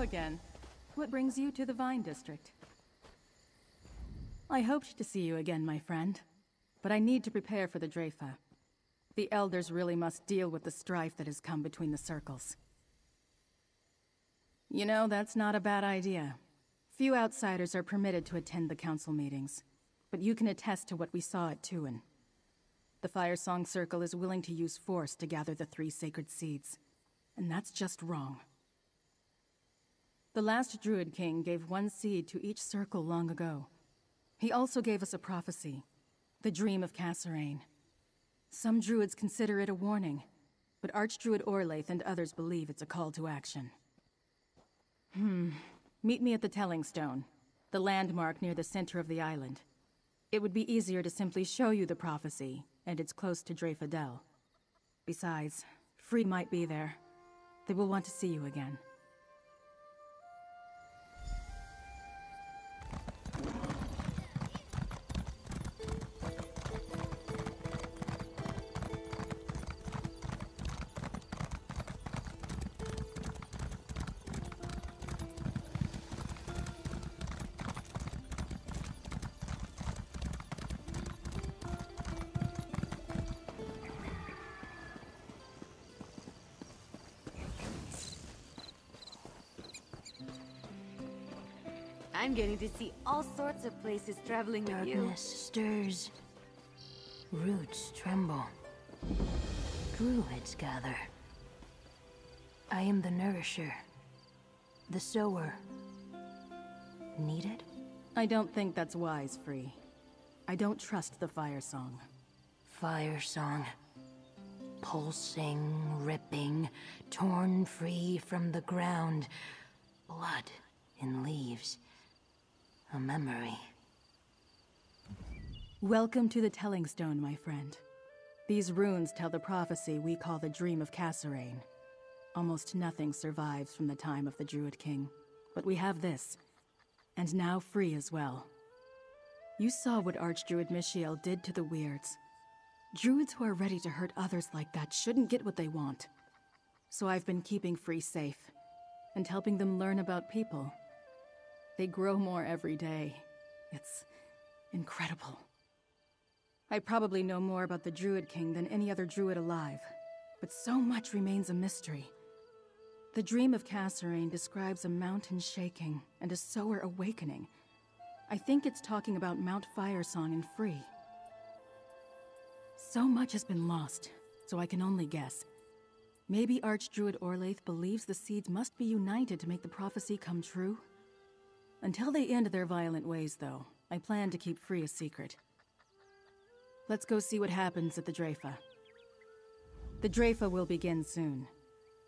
again. What brings you to the Vine District? I hoped to see you again, my friend. But I need to prepare for the Draoife. The Elders really must deal with the strife that has come between the circles. You know, that's not a bad idea. Few outsiders are permitted to attend the council meetings, but you can attest to what we saw at Tuin. The Firesong Circle is willing to use force to gather the 3 sacred seeds, and that's just wrong. The last Druid King gave 1 seed to each circle long ago. He also gave us a prophecy, the Dream of Cassarain. Some Druids consider it a warning, but Archdruid Orlaith and others believe it's a call to action. Meet me at the Telling Stone, the landmark near the center of the island. It would be easier to simply show you the prophecy, and it's close to Draoife Dell. Besides, Free might be there. They will want to see you again. I'm getting to see all sorts of places traveling with you. Darkness stirs. Roots tremble. Druids gather. I am the nourisher. The sower. Needed? I don't think that's wise, Free. I don't trust the Firesong. Firesong. Pulsing, ripping, torn free from the ground. Blood in leaves. A memory. Welcome to the Telling Stone, my friend. These runes tell the prophecy we call the Dream of Cassarain. Almost nothing survives from the time of the Druid King, but we have this. And now Free as well. You saw what Archdruid Michiel did to the Weirds. Druids who are ready to hurt others like that shouldn't get what they want. So I've been keeping Free safe, and helping them learn about people. They grow more every day. It's incredible. I probably know more about the Druid King than any other Druid alive, but so much remains a mystery. The Dream of Cassarain describes a mountain shaking and a sower awakening. I think it's talking about Mount Firesong and Free. So much has been lost, so I can only guess. Maybe Archdruid Orlaith believes the seeds must be united to make the prophecy come true? Until they end their violent ways, though, I plan to keep Free a secret. Let's go see what happens at the Draoife. The Draoife will begin soon.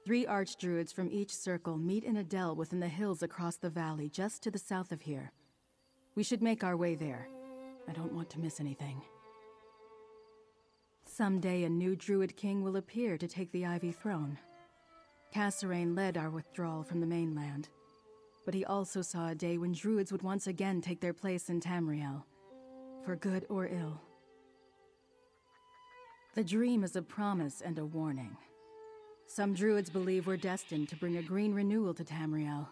3 Archdruids from each circle meet in a dell within the hills across the valley just to the south of here. We should make our way there. I don't want to miss anything. Someday a new Druid King will appear to take the Ivy Throne. Cassarain led our withdrawal from the mainland. But he also saw a day when Druids would once again take their place in Tamriel, for good or ill. The dream is a promise and a warning. Some Druids believe we're destined to bring a green renewal to Tamriel,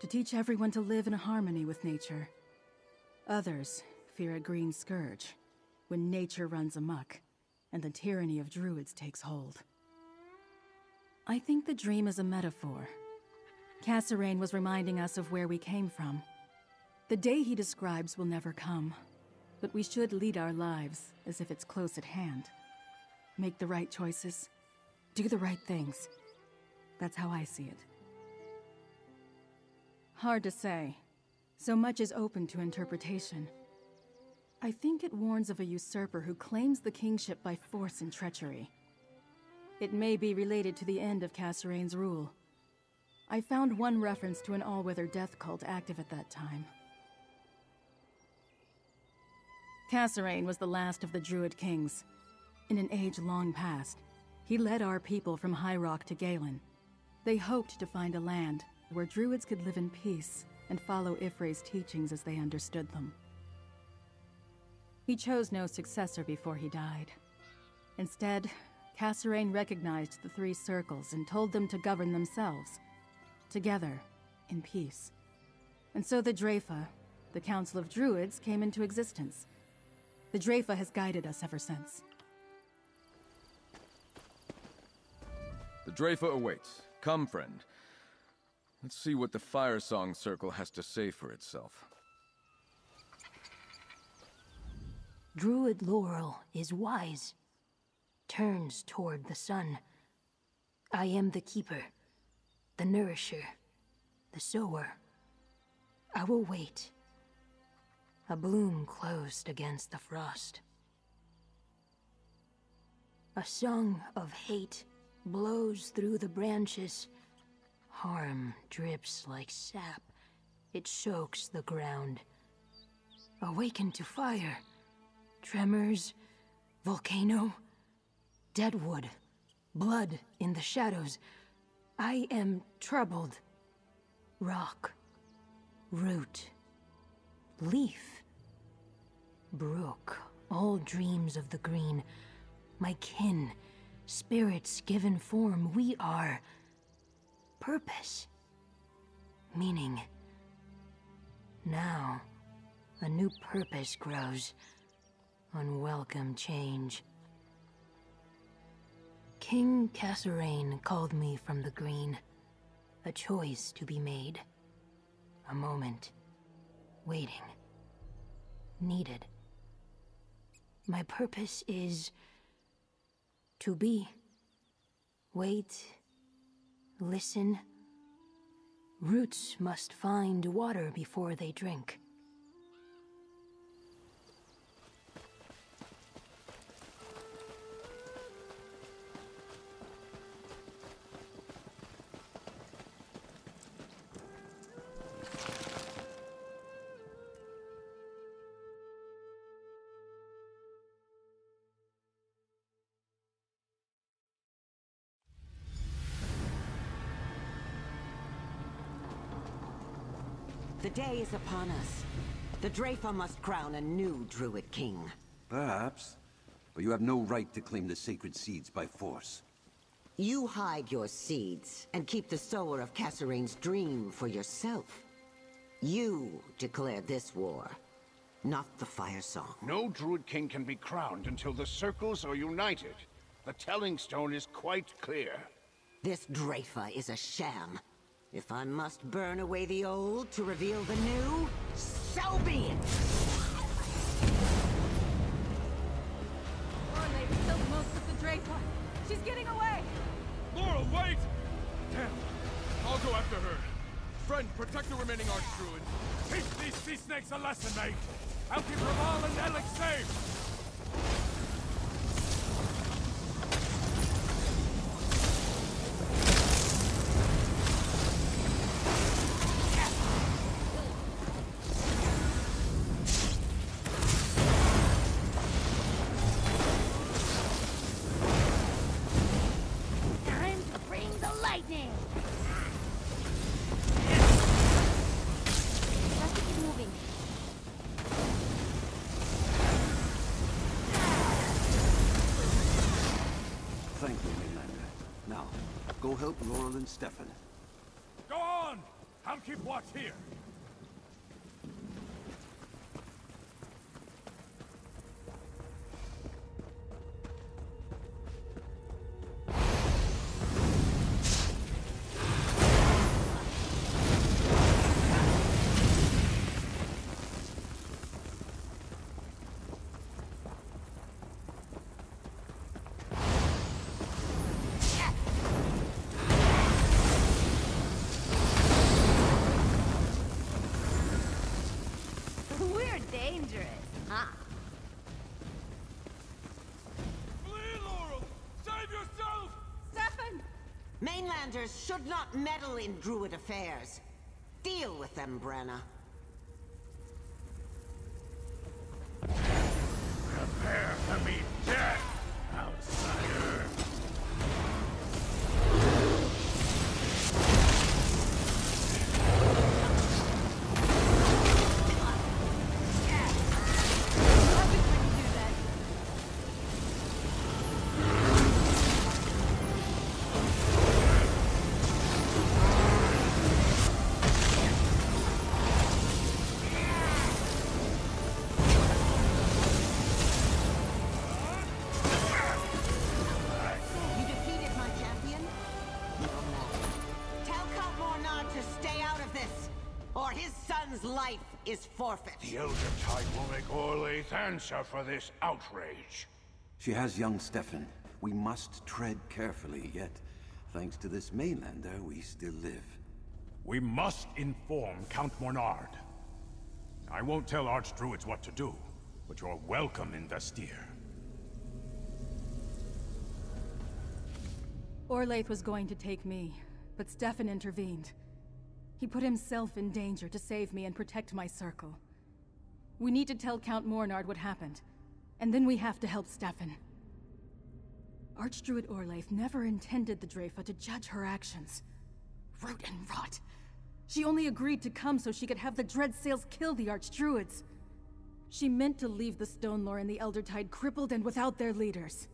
to teach everyone to live in harmony with nature. Others fear a green scourge, when nature runs amok, and the tyranny of Druids takes hold. I think the dream is a metaphor. Cassarain was reminding us of where we came from. The day he describes will never come, but we should lead our lives as if it's close at hand. Make the right choices, do the right things. That's how I see it. Hard to say. So much is open to interpretation. I think it warns of a usurper who claims the kingship by force and treachery. It may be related to the end of Cassarain's rule. I found one reference to an all-weather death cult active at that time. Cassarain was the last of the Druid Kings. In an age long past, he led our people from High Rock to Galen. They hoped to find a land where Druids could live in peace and follow Ifre's teachings as they understood them. He chose no successor before he died. Instead, Cassarain recognized the 3 circles and told them to govern themselves. Together, in peace. And so the Draoife, the Council of Druids, came into existence. The Draoife has guided us ever since. The Draoife awaits. Come, friend. Let's see what the Firesong Circle has to say for itself. Druid Laurel is wise. Turns toward the sun. I am the keeper, the nourisher, the sower. I will wait. A bloom closed against the frost. A song of hate blows through the branches. Harm drips like sap. It soaks the ground. Awaken to fire. Tremors, volcano, deadwood, blood in the shadows. I am troubled. Rock, root, leaf, brook, all dreams of the green. My kin, spirits given form, we are purpose, meaning. Now, a new purpose grows. Unwelcome change. King Kasserine called me from the green. A choice to be made. A moment. Waiting. Needed. My purpose is to be. Wait. Listen. Roots must find water before they drink. The day is upon us. The Draoife must crown a new Druid king. Perhaps. But you have no right to claim the sacred seeds by force. You hide your seeds and keep the sower of Kasserine's dream for yourself. You declared this war, not the Firesong. No Druid king can be crowned until the circles are united. The telling stone is quite clear. This Draoife is a sham. If I must burn away the old to reveal the new, so be it! Our lady killed most of the Draoife. She's getting away! Laurel, wait! Damn. I'll go after her. Friend, protect the remaining Archdruids. Teach these sea snakes a lesson, mate! I'll keep Ramal and Alex safe! Time to bring the lightning! Let's keep moving. Thank you, Mainlander. Now, go help Laurel and Stefan. Go on! I'll keep watch here. We're dangerous, huh? Flee, Laurel! Save yourself! Stefan! Mainlanders should not meddle in Druid affairs. Deal with them, Brenna. Prepare to meet death, outsider! life is forfeit. The Elder Tide will make Orlaith answer for this outrage. She has young Stefan. We must tread carefully, yet, thanks to this mainlander, we still live. We must inform Count Mornard. I won't tell Archdruids what to do, but you're welcome in Vestir. Orlaith was going to take me, but Stefan intervened. He put himself in danger to save me and protect my circle. We need to tell Count Mornard what happened, and then we have to help Stefan. Archdruid Orlaith never intended the Draoife to judge her actions. Root and rot. She only agreed to come so she could have the Dreadsails kill the Archdruids. She meant to leave the Stone Lore and the Elder Tide crippled and without their leaders.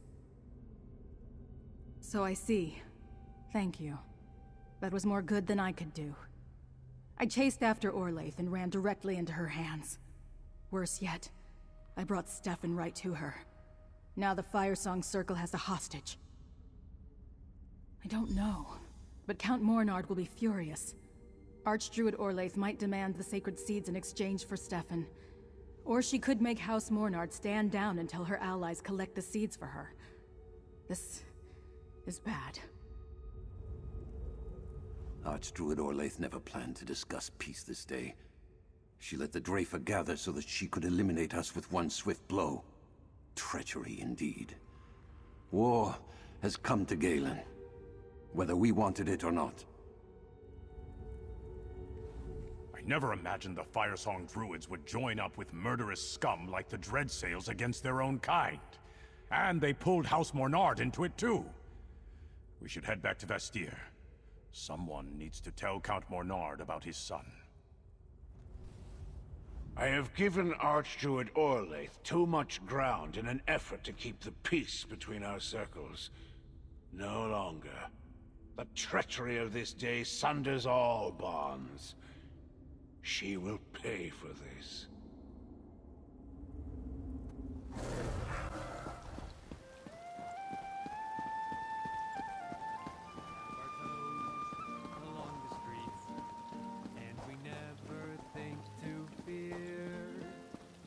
So I see. Thank you. That was more good than I could do. I chased after Orlaith and ran directly into her hands. Worse yet, I brought Stefan right to her. Now the Firesong Circle has a hostage. I don't know, but Count Mornard will be furious. Archdruid Orlaith might demand the sacred seeds in exchange for Stefan. Or she could make House Mornard stand down until her allies collect the seeds for her. This is bad. Archdruid Orlaith never planned to discuss peace this day. She let the Draoife gather so that she could eliminate us with one swift blow. Treachery indeed. War has come to Galen, whether we wanted it or not. I never imagined the Firesong Druids would join up with murderous scum like the Dreadsails against their own kind. And they pulled House Mornard into it too. We should head back to Vestir. Someone needs to tell Count Mornard about his son. I have given Archdruid Orlaith too much ground in an effort to keep the peace between our circles. No longer. The treachery of this day sunders all bonds. She will pay for this.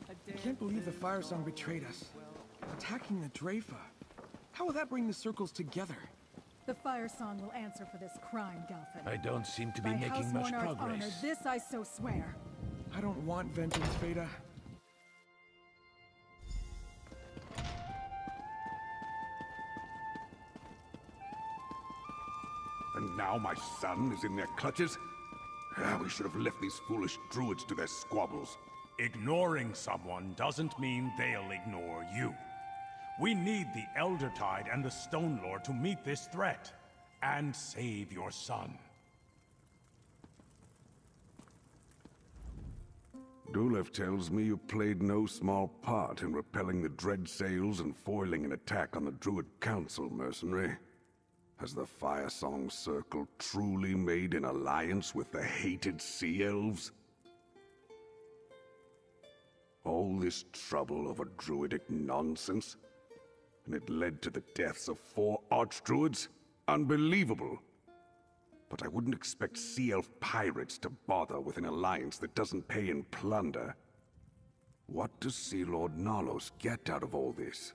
I can't believe the Firesong betrayed us. Attacking the Draoife. How will that bring the circles together? The Firesong will answer for this crime, Gelfin. I don't seem to be By making House much Mornard's progress. honor, this I so swear. I don't want vengeance, Veda. And now my son is in their clutches? We should have left these foolish druids to their squabbles. Ignoring someone doesn't mean they'll ignore you. We need the Elder Tide and the Stone Lord to meet this threat, and save your son. Draoife tells me you played no small part in repelling the Dreadsails and foiling an attack on the Druid Council, mercenary. Has the Firesong Circle truly made an alliance with the hated Sea Elves? All this trouble over druidic nonsense? And it led to the deaths of 4 archdruids? Unbelievable! But I wouldn't expect Sea Elf pirates to bother with an alliance that doesn't pay in plunder. What does Sea Lord Nalos get out of all this?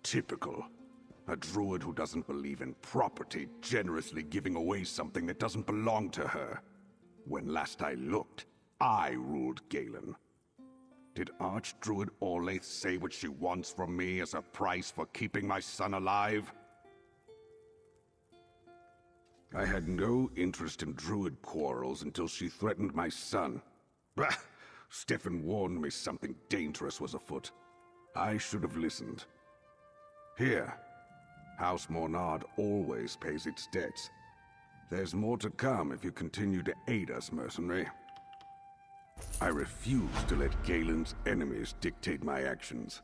Typical. A druid who doesn't believe in property generously giving away something that doesn't belong to her. When last I looked, I ruled Galen. Did Archdruid Orlaith say what she wants from me as a price for keeping my son alive? I had no interest in druid quarrels until she threatened my son. Bah! Stefan warned me something dangerous was afoot. I should have listened. Here, House Mornard always pays its debts. There's more to come if you continue to aid us, mercenary. I refuse to let Galen's enemies dictate my actions.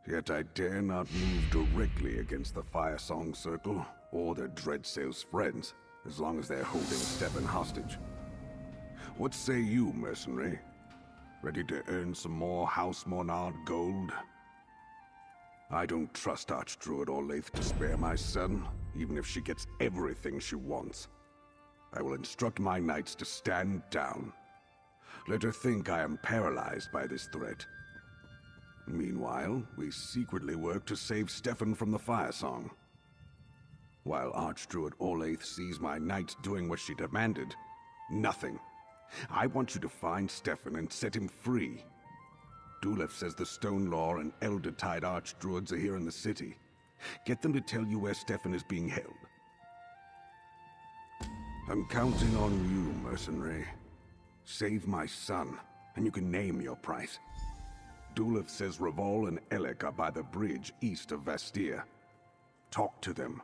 Yet I dare not move directly against the Firesong Circle or their Dreadsails friends, as long as they're holding Stefan hostage. What say you, mercenary? Ready to earn some more House Mornard gold? I don't trust Archdruid Orlaith to spare my son, even if she gets everything she wants. I will instruct my knights to stand down. Let her think I am paralyzed by this threat. Meanwhile, we secretly work to save Stefan from the Firesong. While Archdruid Orlaith sees my knights doing what she demanded, nothing. I want you to find Stefan and set him free. Draoife says the Stone Law and Elder-Tide Archdruids are here in the city. Get them to tell you where Stefan is being held. I'm counting on you, mercenary. Save my son, and you can name your price. Draoife says Revol and Elec are by the bridge east of Vastir. Talk to them.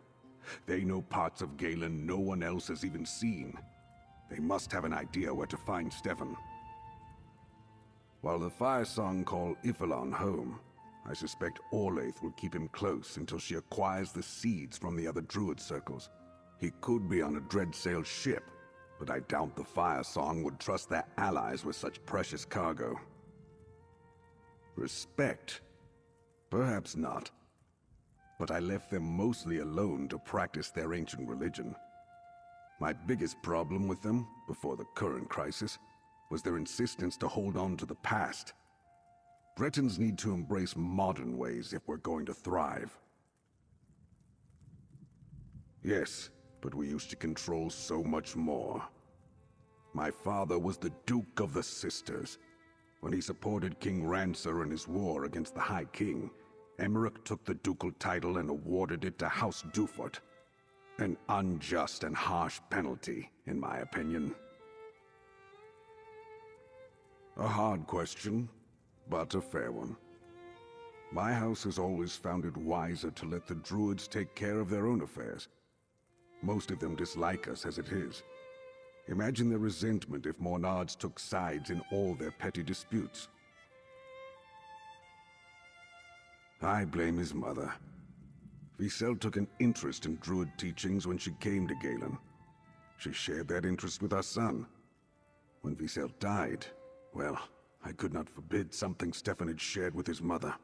They know parts of Galen no one else has even seen. They must have an idea where to find Stefan. While the Firesong call Ifilon home, I suspect Orlaith will keep him close until she acquires the seeds from the other Druid circles. He could be on a Dreadsail ship, but I doubt the Firesong would trust their allies with such precious cargo. Respect? Perhaps not. But I left them mostly alone to practice their ancient religion. My biggest problem with them, before the current crisis, was their insistence to hold on to the past. Bretons need to embrace modern ways if we're going to thrive. Yes, but we used to control so much more. My father was the Duke of the Sisters. When he supported King Rancer in his war against the High King, Emmerich took the ducal title and awarded it to House Dufort. An unjust and harsh penalty, in my opinion. A hard question, but a fair one. My house has always found it wiser to let the Druids take care of their own affairs. Most of them dislike us as it is. Imagine their resentment if Mornards took sides in all their petty disputes. I blame his mother. Visel took an interest in Druid teachings when she came to Galen. She shared that interest with our son. When Visel died, well, I could not forbid something Stefan had shared with his mother.